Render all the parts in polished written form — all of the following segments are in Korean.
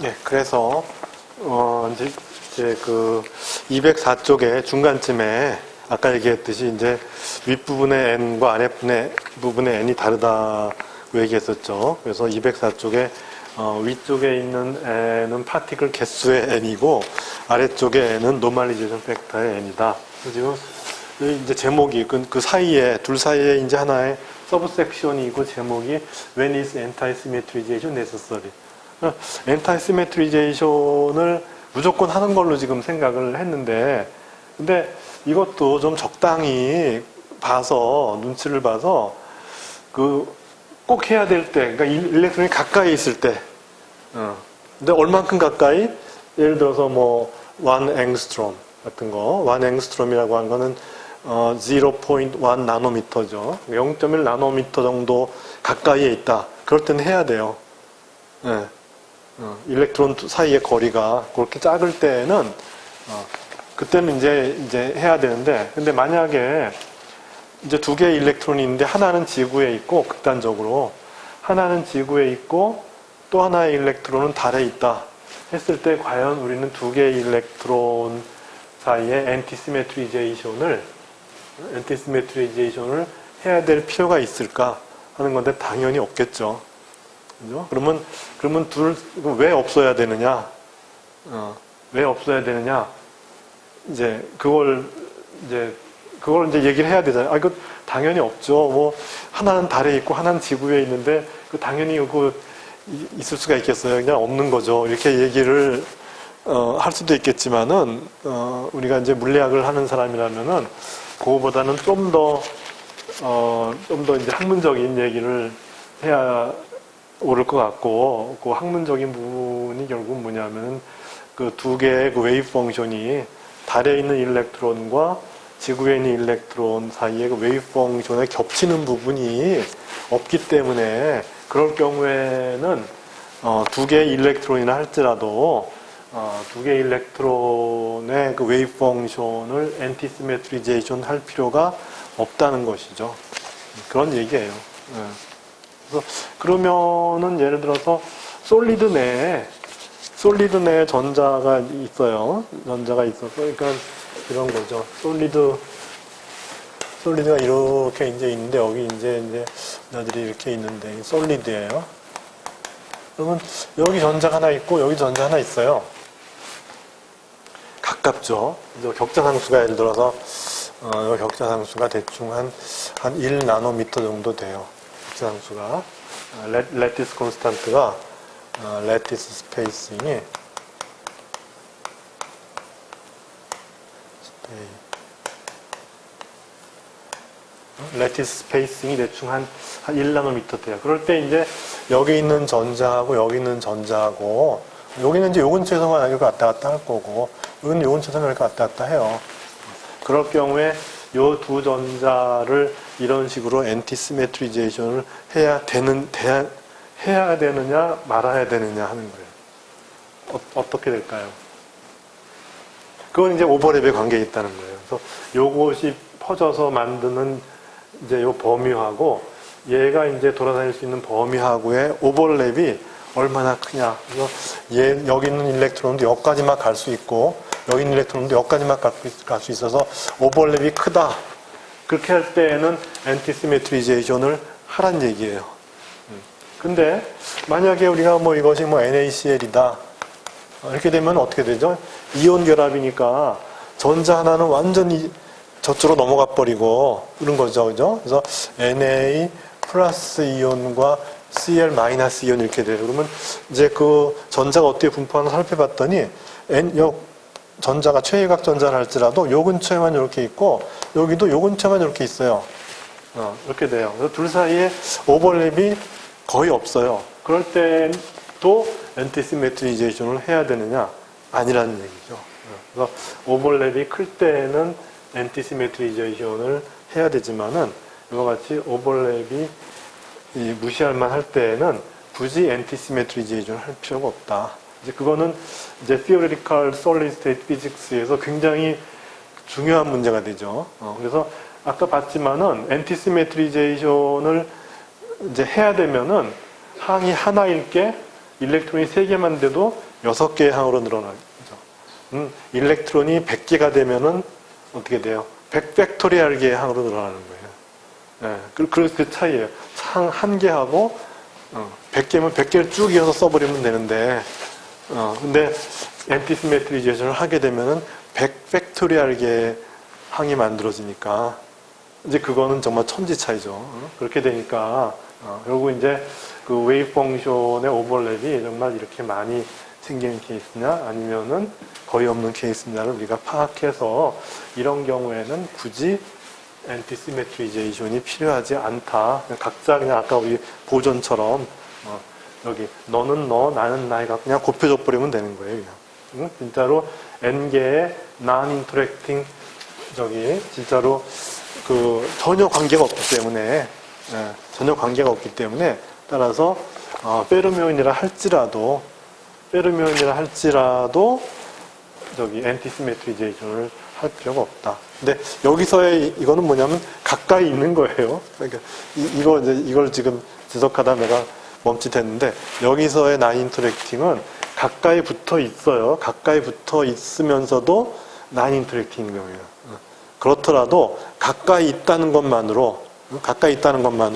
예, 그래서 이제 그 204쪽의 중간쯤에 아까 얘기했듯이 이제 윗부분의 n과 아랫부분의 n이 다르다고 얘기했었죠. 그래서 204쪽에 위쪽에 있는 n은 파티클 개수의 n이고 아래쪽에 n은 노멀리제이션 팩터의 n이다. 지금 이제 제목이 그 사이에 둘 사이에 이제 하나의 서브섹션이 있고 제목이 When is anti-symmetrization necessary? anti-symmetrization을 무조건 하는 걸로 지금 생각을 했는데, 근데 이것도 좀 적당히 봐서 눈치를 봐서 꼭 해야 될 때, 그러니까 일렉트론이 가까이 있을 때, 근데 얼만큼 가까이? 예를 들어서 뭐 1 앵스트롬 같은 거, 1 앵스트롬이라고 하는 거는 0.1 나노미터죠. 0.1 나노미터 정도 가까이에 있다. 그럴 때는 해야 돼요. 네. 일렉트론 사이의 거리가 그렇게 작을 때는 그때는 이제 해야 되는데, 근데 만약에 이제 두 개의 일렉트론이 있는데 하나는 지구에 있고 극단적으로 하나는 지구에 있고 또 하나의 일렉트론은 달에 있다 했을 때 과연 우리는 두 개의 일렉트론 사이의 엔티시메트리제이션을 해야 될 필요가 있을까 하는 건데 당연히 없겠죠. 그죠? 그러면 왜 없어야 되느냐? 왜 없어야 되느냐? 그걸 얘기를 해야 되잖아요. 이거 당연히 없죠. 뭐, 하나는 달에 있고, 하나는 지구에 있는데, 당연히 있을 수가 있겠어요. 그냥 없는 거죠. 이렇게 얘기를, 할 수도 있겠지만은, 우리가 이제 물리학을 하는 사람이라면은, 그거보다는 좀 더 이제 학문적인 얘기를 해야 옳을 것 같고, 그 학문적인 부분이 결국 뭐냐면은, 그 두 개의 그 웨이브 펑션이 달에 있는 일렉트론과 지구에 있는 일렉트론 사이에 그 웨이브 펑션에 겹치는 부분이 없기 때문에 그럴 경우에는 두 개의 일렉트론이나 할지라도 두 개의 일렉트론의 그 웨이브 펑션을 엔티시메트리제이션 할 필요가 없다는 것이죠. 그런 얘기예요. 그래서 그러면은 예를 들어서 솔리드 내에 전자가 있어요. 전자가 있어서 그러니까 이런 거죠. 솔리드가 이렇게 이제 있는데 여기 이제 나들이 이렇게 있는데 솔리드예요. 그러면 여기 전자가 하나 있고 여기 전자 하나 있어요. 가깝죠. 격자상수가 예를 들어서 이 격자상수가 대충 한 1 나노미터 정도 돼요. 격자상수가 레티스 콘스탄트가 레티스 스페이싱이 레티스 스페이싱이 대충 한 1나노미터 돼요. 그럴 때 이제 여기 있는 전자하고 여기 있는 전자하고 여기는 이제 요 근처에서만 이렇게 왔다 갔다 할 거고 여기는 요 근처에서만 이렇게 왔다 갔다 해요. 그럴 경우에 요 두 전자를 이런 식으로 엔티시메트리제이션을 해야 되느냐 말아야 되느냐 하는 거예요. 어떻게 될까요? 그건 이제 오버랩의 관계에 있다는 거예요. 그래서 요것이 퍼져서 만드는 이제 요 범위하고 얘가 이제 돌아다닐 수 있는 범위하고의 오버랩이 얼마나 크냐. 그래서 여기 있는 일렉트론도 여기까지만 갈 수 있고 여기 있는 일렉트론도 여기까지만 갈 수 있어서 오버랩이 크다. 그렇게 할 때에는 엔티시메트리제이션을 하란 얘기예요. 근데 만약에 우리가 이것이 NaCl이다. 이렇게 되면 어떻게 되죠? 이온 결합이니까 전자 하나는 완전히 저쪽으로 넘어가 버리고 그런 거죠. 그죠? 그래서 Na 플러스 이온과 Cl 마이너스 이온 이렇게 돼요. 그러면 이제 그 전자가 어떻게 분포하나 살펴봤더니 전자가 최외각 전자를 할지라도 요 근처에만 이렇게 있고 여기도 요 근처에만 이렇게 있어요. 이렇게 돼요. 그래서 둘 사이에 오버랩이 거의 없어요. 그럴 때도 엔티시메트리제이션을 해야 되느냐? 아니라는 얘기죠. 그래서 오버랩이 클 때는 엔티시메트리제이션을 해야 되지만은 이와 같이 오버랩이 무시할 만 할 때에는 굳이 엔티시메트리제이션을 할 필요가 없다. 이제 그거는 이제 theoretical solid state physics에서 굉장히 중요한 문제가 되죠. 그래서 아까 봤지만은 엔티시메트리제이션을 이제 해야 되면은 항이 하나일 게 일렉트론이 3개만 돼도 6개의 항으로 늘어나죠. 일렉트론이 100개가 되면은 어떻게 돼요? 100팩토리얼 개의 항으로 늘어나는 거예요. 예, 그 차이예요. 항 1개하고 100개면 100개를 쭉 이어서 써버리면 되는데 근데 엔티시메트리제이션을 하게 되면은 100팩토리얼 개의 항이 만들어지니까 이제 그거는 정말 천지 차이죠. 그렇게 되니까 결국 이제 그 웨이브 펑션의 오버랩이 정말 이렇게 많이 생기는 케이스냐 아니면은 거의 없는 케이스냐를 우리가 파악해서 이런 경우에는 굳이 엔티시메트리제이션이 필요하지 않다. 각자 그냥 아까 우리 보존처럼 여기 너는 너 나는 나이가 그냥 곱해져 버리면 되는 거예요. 그냥. 진짜로 n개의 non-interacting 진짜로 그 전혀 관계가 없기 때문에 전혀 관계가 없기 때문에 따라서 페르미온이라 할지라도 엔티시메트리제이션을 할 필요가 없다. 근데 여기서의 이거는 뭐냐면 가까이 있는 거예요. 그러니까 이걸 지금 지적하다 내가 멈칫했는데 여기서의 나인터랙팅은 가까이 붙어 있어요. 가까이 붙어 있으면서도 나인터랙팅인 경우예요. 그렇더라도 가까이 있다는 것만으로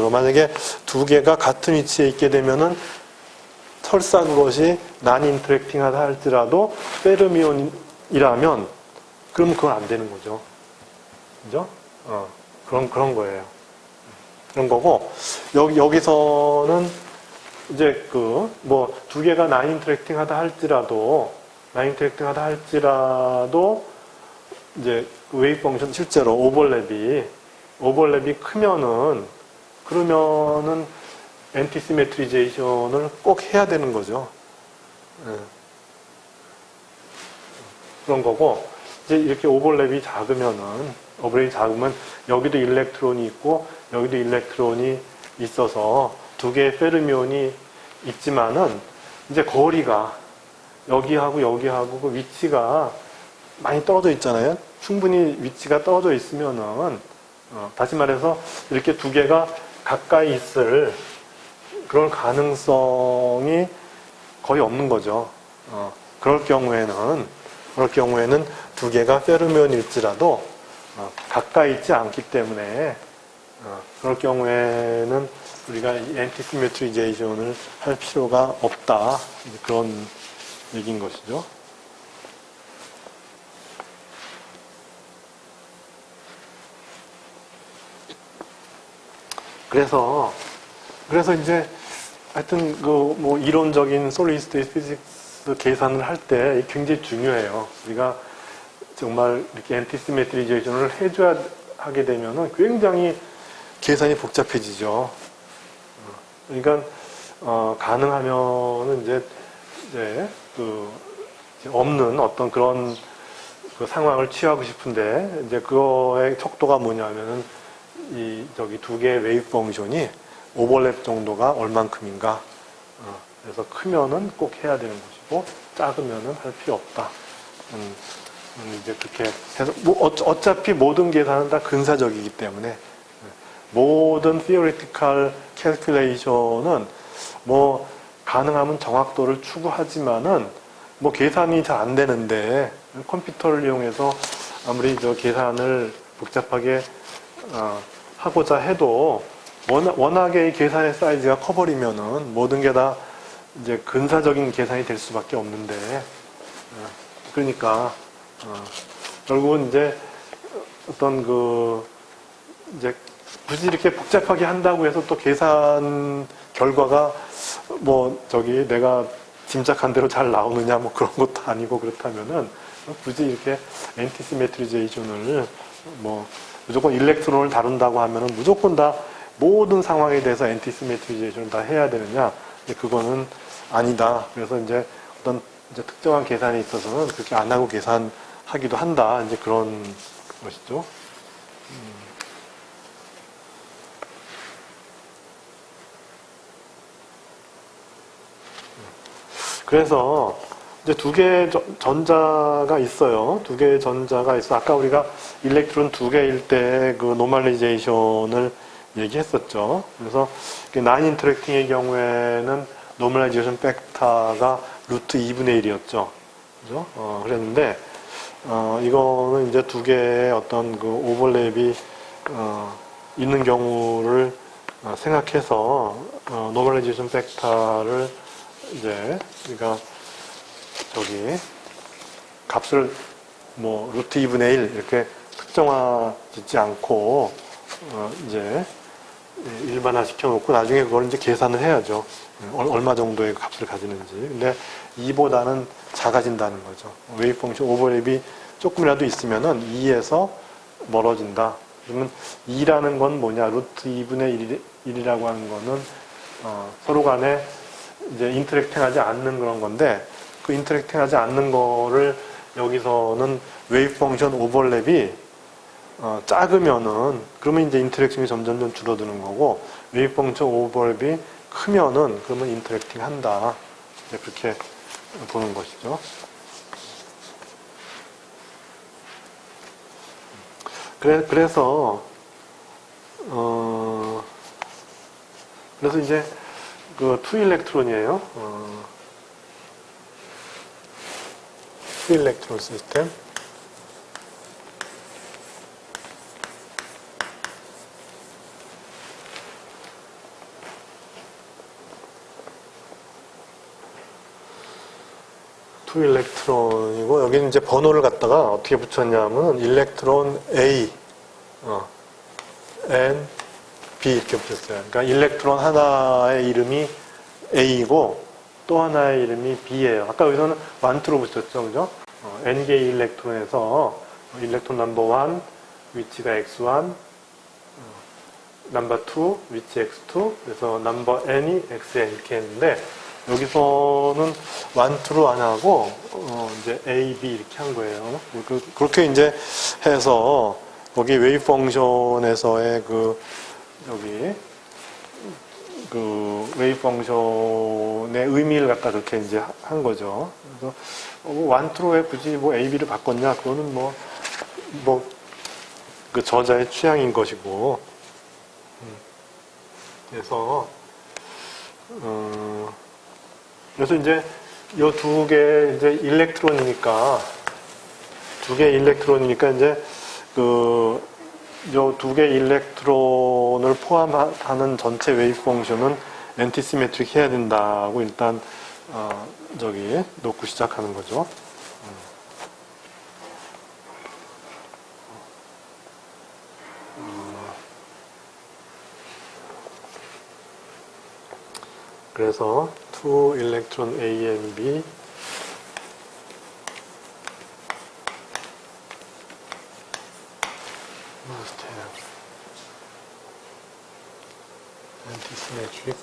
만약에 두 개가 같은 위치에 있게 되면은 설사한 것이 난인터랙팅하다 할지라도 페르미온이라면 그러면 그건 안 되는 거죠. 그죠? 그런 거예요. 그런 거고 여기서는 이제 두 개가 난인터랙팅하다 할지라도 이제 웨이브 펑션 실제로 오버랩이 크면은 그러면은 엔티시메트리제이션을 꼭 해야 되는 거죠. 그런 거고 이제 이렇게 오버랩이 작으면 여기도 일렉트론이 있고 여기도 일렉트론이 있어서 두 개의 페르미온이 있지만은 이제 거리가 여기하고 그 위치가 많이 떨어져 있잖아요. 충분히 위치가 떨어져 있으면은 다시 말해서 이렇게 두 개가 가까이 있을 그런 가능성이 거의 없는 거죠. 그럴 경우에는 두 개가 페르미온일지라도 가까이 있지 않기 때문에 그럴 경우에는 우리가 엔티시메트리제이션을 할 필요가 없다. 그런 얘기인 것이죠. 그래서 이제 하여튼 이론적인 솔리드 스테이트 피직스 계산을 할 때 굉장히 중요해요. 우리가 정말 이렇게 엔티시메트리제이션을 해줘야 하게 되면은 굉장히 계산이 복잡해지죠. 그러니까 가능하면은 이제 없는 어떤 그런 상황을 취하고 싶은데 이제 그거의 척도가 뭐냐면은 두 개의 웨이브 펑션이 오버랩 정도가 얼만큼인가. 그래서 크면은 꼭 해야 되는 것이고 작으면은 할 필요 없다. 이제 그렇게 해서 어차피 모든 계산은 다 근사적이기 때문에 모든 theoretical calculation은 가능하면 정확도를 추구하지만은 계산이 잘 안 되는데 컴퓨터를 이용해서 아무리 계산을 복잡하게 하고자 해도 워낙에 이 계산의 사이즈가 커버리면은 모든 게 다 이제 근사적인 계산이 될 수밖에 없는데 그러니까 결국은 이제 어떤 이제 굳이 이렇게 복잡하게 한다고 해서 또 계산 결과가 내가 짐작한 대로 잘 나오느냐 그런 것도 아니고 그렇다면은 굳이 이렇게 엔티시메트리제이션을 무조건 일렉트론을 다룬다고 하면은 무조건 다 모든 상황에 대해서 엔티시메트리제이션을 다 해야 되느냐? 그거는 아니다. 그래서 이제 어떤 특정한 계산에 있어서는 그렇게 안 하고 계산하기도 한다. 이제 그런 것이죠. 그래서 이제 두 개의 전자가 있어요. 두 개의 전자가 있어. 아까 우리가 일렉트론 두 개일 때 노멀리제이션을 얘기했었죠. 그래서 난인터랙팅의 경우에는 노멀라이제이션 팩터가 루트 2분의 1이었죠. 그죠? 그랬는데, 이거는 이제 두 개의 어떤 그 오버랩이, 있는 경우를 생각해서, 노멀라이제이션 팩터를 이제, 그러니까, 값을 뭐, 루트 2분의 1 이렇게 특정화 짓지 않고, 이제, 일반화 시켜놓고 나중에 그걸 이제 계산을 해야죠. 얼마 정도의 값을 가지는지. 근데 2보다는 작아진다는 거죠. 웨이브 펑션 오버랩이 조금이라도 있으면은 2에서 멀어진다. 그러면 2라는 건 뭐냐? 루트 2분의 1이라고 하는 거는, 서로 간에 이제 인터랙팅 하지 않는 그런 건데, 그 인터랙팅 하지 않는 거를 여기서는 웨이브 펑션 오버랩이 작으면은, 그러면 이제 인터랙팅이 점점 줄어드는 거고, 웨이브 펑션 오버랩이 크면은, 그러면 인터랙팅 한다. 이제 그렇게 보는 것이죠. 그래서 이제 그 투 일렉트론이에요. 투 일렉트론 시스템. 투 일렉트론이고, 여기는 이제 번호를 갖다가 어떻게 붙였냐면, 일렉트론 A, N, B 이렇게 붙였어요. 그러니까 일렉트론 하나의 이름이 A이고, 또 하나의 이름이 B예요. 아까 여기서는 1, 2로 붙였죠. 그죠? N개의 일렉트론에서, 일렉트론 넘버 1, 위치가 X1, 넘버 2, 위치 X2, 그래서 넘버 N이 XN 이렇게 했는데, 여기서는 1, 2로 안 하고, 이제 A, B 이렇게 한 거예요. 그렇게 이제 해서, 거기 웨이브 펑션에서의 웨이브 펑션의 의미를 갖다 그렇게 이제 한 거죠. 그래서, 1, 2로 굳이 뭐 A, B를 바꿨냐? 그거는 그 저자의 취향인 것이고, 그래서 이제 요 두 개 이제 일렉트론이니까 이제 요 두 개 일렉트론을 포함하는 전체 웨이브 펑션은 엔티시메트릭 해야 된다고 일단 놓고 시작하는 거죠. 그래서 two electron A and B must have antisymmetric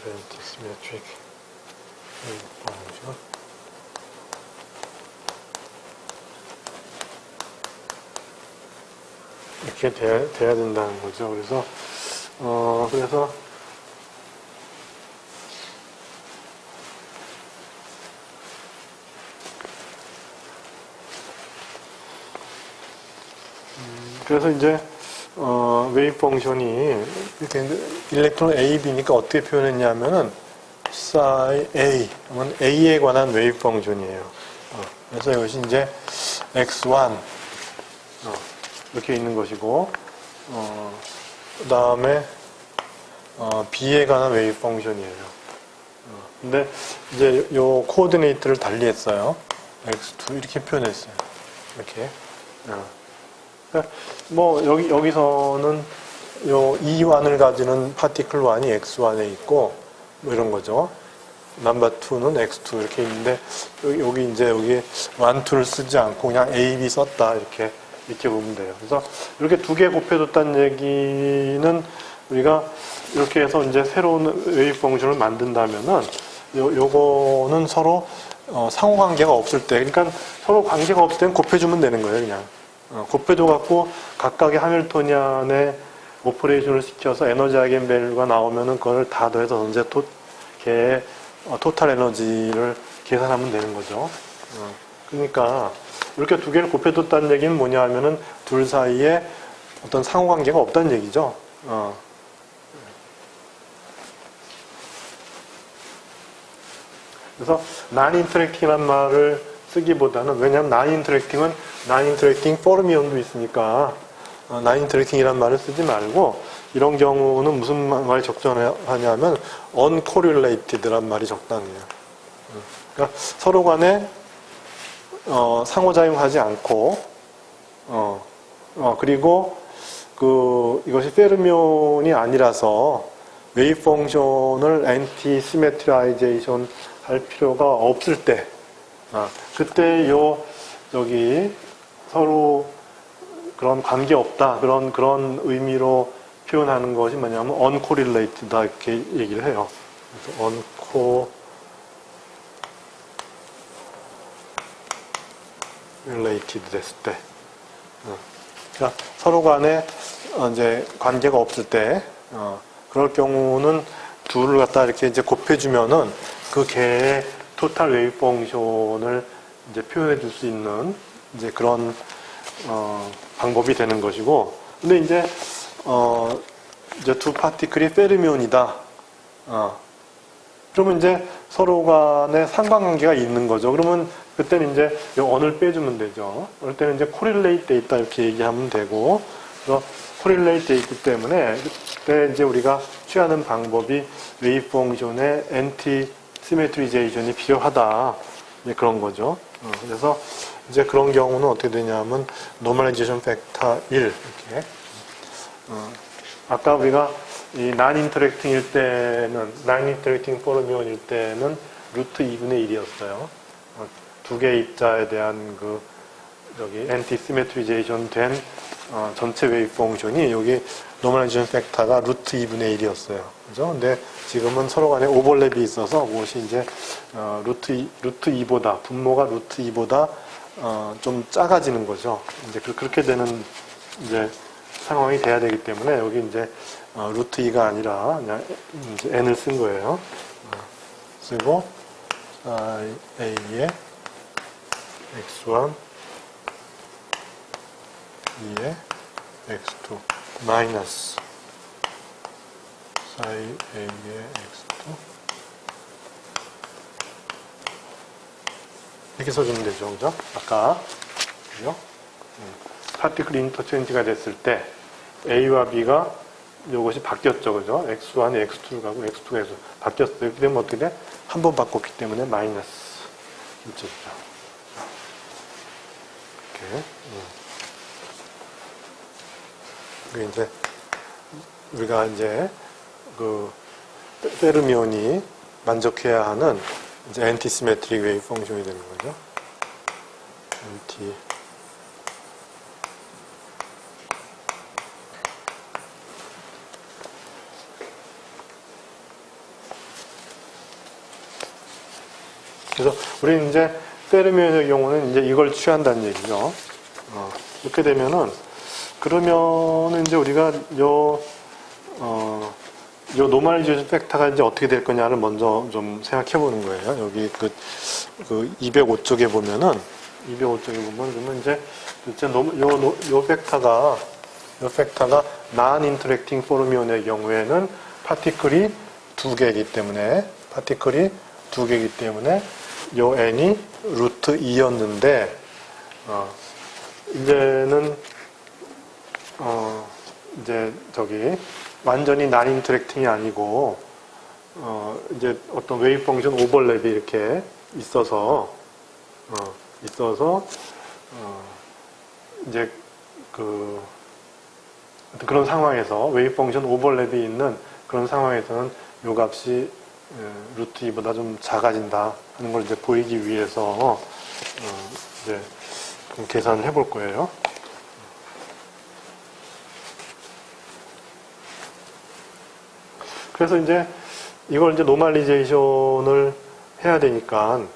antisymmetric function. 이렇게 돼야 된다는 거죠. 그래서 그래서 이제 웨이브 펑션이 이렇게 일렉트론 A, B니까 어떻게 표현했냐면은 psi A, A에 관한 웨이브 펑션이에요. 그래서 이것이 이제 X1 이렇게 있는 것이고, 그 다음에 B에 관한 웨이브 펑션이에요. 근데 이제 요 코오디네이트를 달리 했어요. X2 이렇게 표현했어요. 이렇게. 뭐 여기서는 요 E1을 가지는 파티클 1이 X1에 있고 뭐 이런 거죠. 넘버 2는 X2 이렇게 있는데 여기 1, 2를 쓰지 않고 그냥 A, B 썼다 이렇게 보면 돼요. 그래서 이렇게 두 개 곱해뒀다는 얘기는 우리가 이렇게 해서 이제 새로운 웨이브 펑션을 만든다면은 요거는 서로 상호 관계가 없을 때, 그러니까 서로 관계가 없을 때는 곱해주면 되는 거예요, 그냥. 곱해줘 갖고 각각의 하밀토니안의 오퍼레이션을 시켜서 에너지 아이겐밸류가 나오면은 그걸 다 더해서 전체 걔의 토탈 에너지를 계산하면 되는 거죠. 그러니까 이렇게 두 개를 곱해뒀다는 얘기는 뭐냐 하면은 둘 사이에 어떤 상호관계가 없다는 얘기죠. 그래서 non-interacting이란 말을 쓰기보다는, 왜냐하면 non-interacting은 non-interacting fermions 도 있으니까 non-interacting이란 말을 쓰지 말고, 이런 경우는 무슨 말이 적절하냐면 uncorrelated란 말이 적당해요. 그러니까 서로 간에 상호작용하지 않고, 그리고 이것이 페르미온이 아니라서 웨이브 펑션을 엔티 시메트라이제이션 할 필요가 없을 때, 그때 여기 서로 그런 관계 없다, 그런 의미로 표현하는 것이 뭐냐면 uncorrelated다 이렇게 얘기를 해요. 그래서 uncorrelated 됐을 때, 그러니까 서로 간에 이제 관계가 없을 때, 그럴 경우는 둘을 갖다 이렇게 이제 곱해주면은 그 개의 토탈 웨이브 펑션을 이제 표현해 줄 수 있는 이제 그런 방법이 되는 것이고, 근데 이제 두 파티클이 페르미온이다. 그러면 이제 서로 간에 상관관계가 있는 거죠. 그러면 그때는 이제 이 on을 빼주면 되죠. 그럴 때는 이제 correlate 돼 있다 이렇게 얘기하면 되고, 그래서 correlate 돼 있기 때문에 그때 이제 우리가 취하는 방법이 웨이브 펑션의 엔티 시메트리제이션이 필요하다. 이제 그런 거죠. 그래서 이제 그런 경우는 어떻게 되냐면 노멀라이제이션 팩터 1 이렇게. 아까 우리가 이 non-interacting일 때는, non-interacting fermi온일 때는 루트 2분의 1이었어요. 두 개의 입자에 대한 엔티 시메트리제이션 된 전체 웨이브 펑션이 여기 노멀라이제이션 팩터가 루트 2분의 1이었어요. 그죠? 근데 지금은 서로 간에 오버랩이 있어서 그것이 이제 루트 2보다, 분모가 루트 2보다 좀 작아지는 거죠. 이제 그렇게 되는 이제 상황이 돼야 되기 때문에 여기 이제 루트 2가 아니라 그냥 이제 n을 쓴 거예요. 쓰고 a의 x1, 2의 x2 마이너스 a의 x2 이렇게 써주면 되죠. 그죠? 아까 그죠? 파티클 인터체인지가 됐을 때 A와 B가 이것이 바뀌었죠. 그죠? X1이 X2로 가고 X2가 X2 바뀌었어요. 이렇게 되면 어떻게 돼? 한 번 바꿨기 때문에 마이너스 김치죠. 이렇게. 그게 이제 우리가 이제 페르미온이 만족해야 하는 이제 엔티시메트릭 웨이브 펑션이 되는 거죠. 그래서 우리는 이제 페르미온의 경우는 이제 이걸 취한다는 얘기죠. 이렇게 되면은 그러면은 이제 우리가 요 노멀라이제이션 팩터가 이제 어떻게 될 거냐를 먼저 좀 생각해 보는 거예요. 여기 그 205쪽에 보면은 205쪽에 보면 그러면 이제 요 팩터가 non-interacting fermi온의 경우에는 파티클이 두 개이기 때문에 요 n이 루트 2였는데 이제는 이제 완전히 non-interacting이 아니고 이제 어떤 웨이브 펑션 오버랩이 이렇게 있어서 이제 그런 상황에서 웨이브 펑션 오버랩이 있는 그런 상황에서는 요 값이 루트 2보다 좀 작아진다 하는 걸 이제 보이기 위해서 이제 계산을 해볼 거예요. 그래서 이제 이걸 이제 노멀리제이션을 해야 되니까는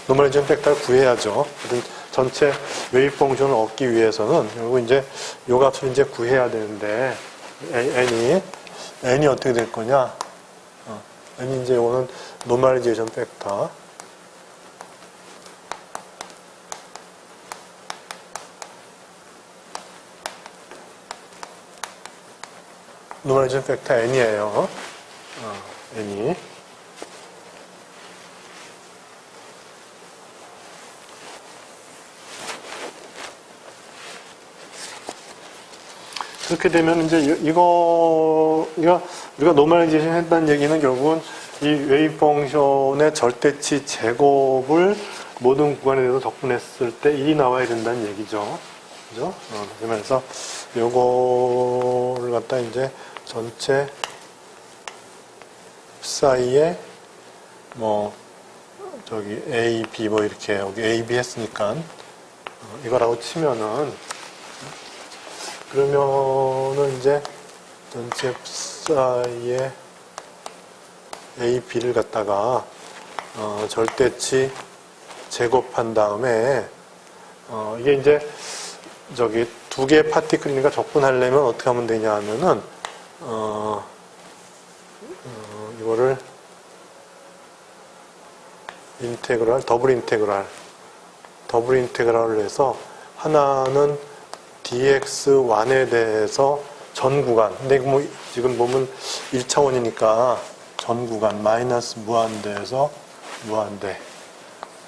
노멀리제이션 팩터를 구해야죠. 전체 웨이브 펑션을 얻기 위해서는 그리고 이제 요 값을 이제 구해야 되는데 n이 어떻게 될 거냐? n이 이제 오는 노멀리제이션 팩터. 노멀리제이션 팩터 n이에요. n이. 그렇게 되면 이제 우리가 노멀리제이션 했다는 얘기는 결국은 이 웨이브 펑션의 절대치 제곱을 모든 구간에 대해서 적분했을 때 1이 나와야 된다는 얘기죠. 그죠? 그러면서 요거를 갖다 이제 전체 사이에 A, B 이렇게 여기 A, B 했으니까 이거라고 치면은 그러면은 이제 전체 사이에 A, B를 갖다가 절대치 제곱한 다음에 이게 이제 두 개의 파티클이니까 적분하려면 어떻게 하면 되냐 하면은 이거를 더블 인테그랄을 해서 하나는 dx1에 대해서 전 구간. 근데 지금 보면 1차원이니까 전 구간 마이너스 무한대에서 무한대.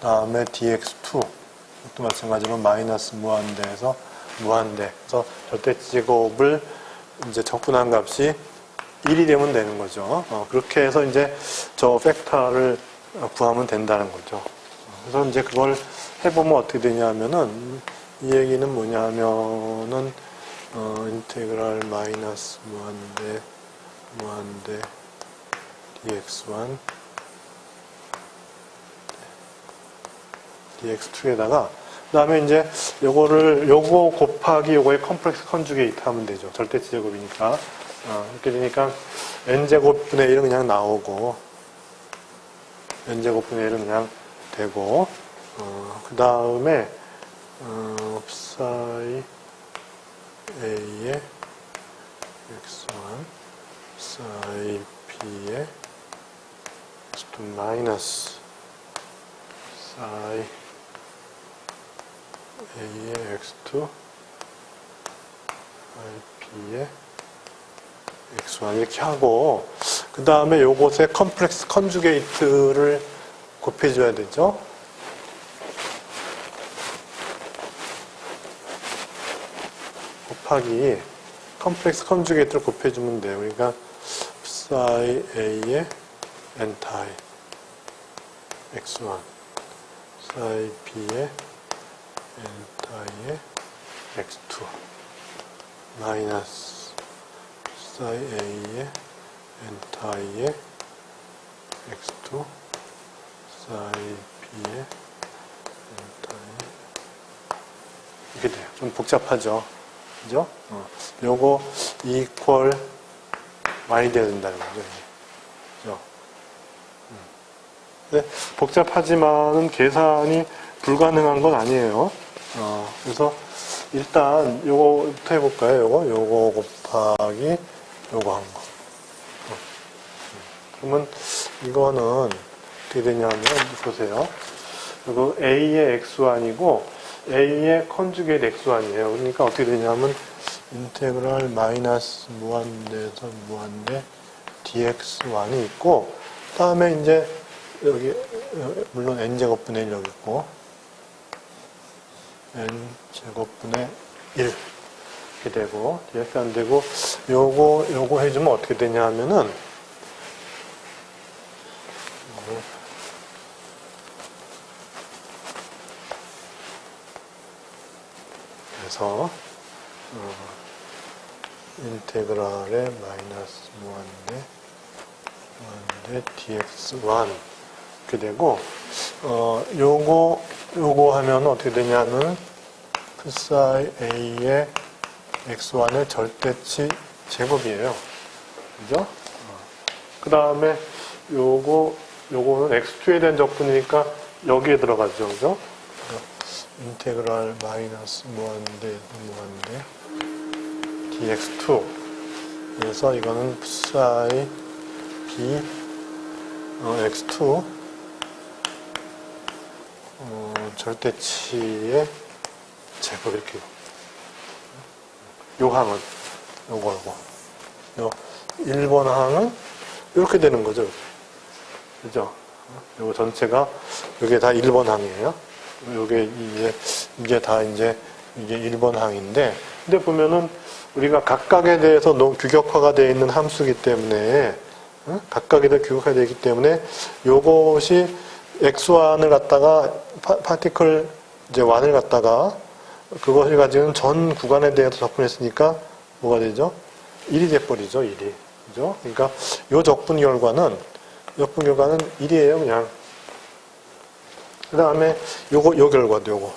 다음에 dx2. 이것도 마찬가지로 마이너스 무한대에서 무한대. 그래서 절대치 제곱을 이제 적분한 값이 1이 되면 되는 거죠. 그렇게 해서 이제 저 팩터를 구하면 된다는 거죠. 그래서 이제 그걸 해보면 어떻게 되냐면은 이 얘기는 뭐냐 하면은 인테그랄 마이너스 무한대 dx1 dx2에다가 그 다음에 이제 요거 곱하기 요거의 컴플렉스 컨주게이트 하면 되죠. 절대치 제곱이니까. 이렇게 되니까 n제곱분의 1은 그냥 나오고 n제곱분의 1은 그냥 되고 그 다음에 psi a의 x1 psi b의 x2 마이너스 psi a의 x2 psi b의 x1 이렇게 하고 그 다음에 요것에 컴플렉스 컨주게이트를 곱해줘야 되죠. 곱하기 컴플렉스 컨주게이트를 곱해주면 돼요. 그러니까 psi a의 n타입 x1 psi b의 n타입의 x2 마이너스 psi a의 n타입의 x2 psi b의 n타입 이렇게 돼요. 좀 복잡하죠. 그죠? 요거 equal y 돼야 된다는 거죠. 그죠? 근데 복잡하지만은 계산이 불가능한 건 아니에요. 그래서 일단 요거부터 해볼까요? 요거 곱하기 요거 한 거. 그러면 이거는 어떻게 되냐면 보세요. 이거 A의 x1이고 A의 컨주게이트 x1이에요. 그러니까 어떻게 되냐면 인테그랄 마이너스 무한대에서 무한대 dx1이 있고 다음에 이제 여기 물론 n제곱분의 1 여기 있고 n제곱분의 1 이렇게 되고 dx 안 되고 요거 해주면 어떻게 되냐 하면은 그래서 인테그랄의 마이너스 무한대 dx1 이렇게 되고 요거 하면 어떻게 되냐면 psi a의 x1의 절대치 제곱이에요. 그죠? 그 다음에 요거는 x2에 대한 적분이니까 여기에 들어가죠. 그죠? 인테그랄 마이너스 무한대 dx2 그래서 이거는 psi b x2 절대치의 제곱 이렇게 요 항은 요거 요 1번 항은 이렇게 되는 거죠. 그죠? 요거 전체가 요게 다 1번 항이에요. 요게 이게 다 이제 이게 1번 항인데 근데 보면은 우리가 각각에 대해서 규격화가 되어 있는 함수이기 때문에 각각에 대해 규격화되어 있기 때문에 요것이 x1을 갖다가 파티클 이제 1을 갖다가 그것을 가지는 전 구간에 대해서 접근했으니까 뭐가 되죠? 1이 돼버리죠, 1이. 그죠? 그러니까 요 적분 결과는 1이에요, 그냥. 그 다음에 요 결과도 요거.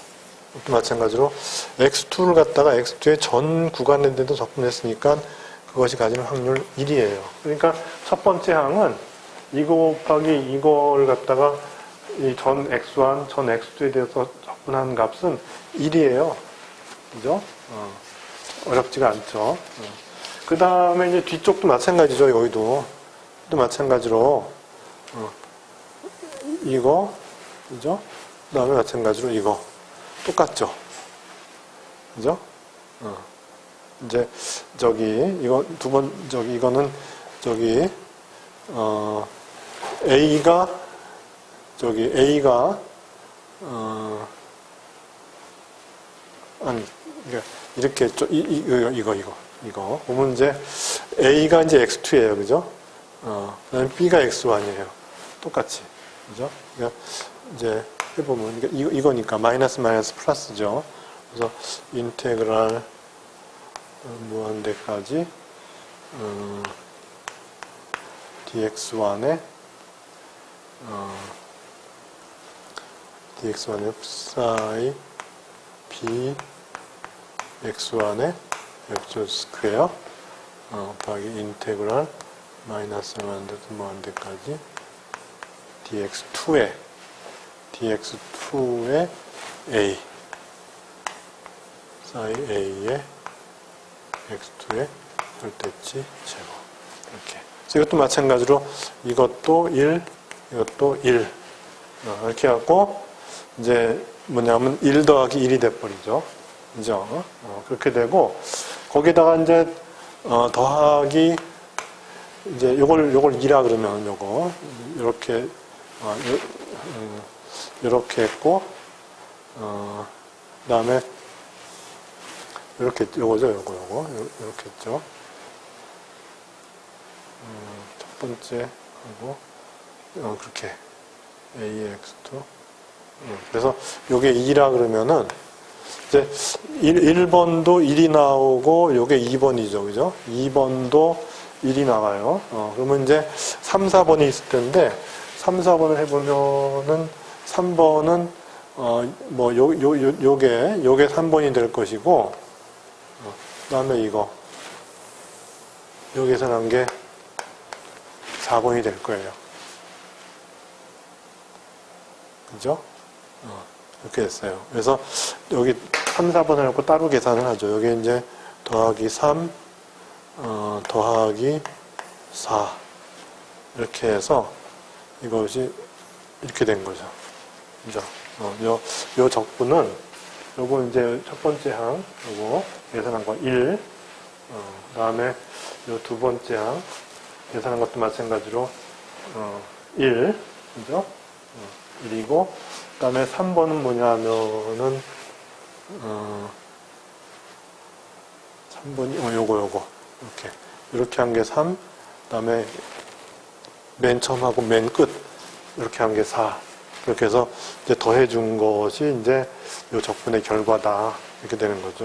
또 마찬가지로 x2를 갖다가 x2의 전 구간에 대해서 접근했으니까 그것이 가지는 확률 1이에요. 그러니까 첫 번째 항은 이거 곱하기 이거를 갖다가 이 전 x1, 전 x2에 대해서 접근한 값은 1이에요. 그죠? 어렵지가 않죠. 그 다음에 이제 뒤쪽도 마찬가지죠. 여기도. 또 마찬가지로, 이거, 그죠? 그 다음에 마찬가지로 이거. 똑같죠? 그죠? 이제, 이거 이거는, A가, 아니, 이렇게, 이거. 보면 이제, A가 이제 X2예요. 그죠? 그 다음에 B가 X1이에요. 똑같이. 그죠? 그러니까 이제, 해보면, 이거니까, 마이너스 플러스죠. 그래서, 인테그랄, 무한대까지, dx1의, dx1의 psi b x1의 x 스퀘어 곱하기 인테그랄 마이너스 무한대까지 dx2의 a psi a의 x2의 절대치 제곱 이렇게. 이것도 마찬가지로 이것도 1, 이것도 1 이렇게 해갖고 이제 뭐냐면 1 더하기 1이 돼버리죠. 그죠? 그렇게 되고 거기다가 이제 더하기 이제 요걸 2라 그러면 요거 이렇게 했고 그다음에 이렇게 요거죠. 요거 이렇게 했죠. 첫 번째 하고 그렇게 AX2 그래서 요게 2라 그러면은 이제 1번도 1이 나오고 요게 2번이죠. 그죠? 2번도 1이 나가요. 그러면 이제 3, 4번이 있을 텐데 3, 4번을 해보면은 3번은 요게 3번이 될 것이고 그 다음에 이거 여기서 난 게 4번이 될 거예요. 그죠? 이렇게 됐어요. 그래서 여기 3, 4번을 갖고 따로 계산을 하죠. 여기 이제 더하기 3, 더하기 4 이렇게 해서 이것이 이렇게 된 거죠. 그죠? 요 적분은 요거 이제 첫 번째 항 요거 계산한 거 1, 그 다음에 요 두 번째 항 계산한 것도 마찬가지로 1, 그죠? 1이고 그 다음에 3번은 뭐냐 하면은 3번이 요거 이렇게 한 게 3, 그 다음에 맨 처음하고 맨 끝 이렇게 한 게 4 그렇게 해서 이제 더해준 것이 이제 요 적분의 결과다 이렇게 되는 거죠.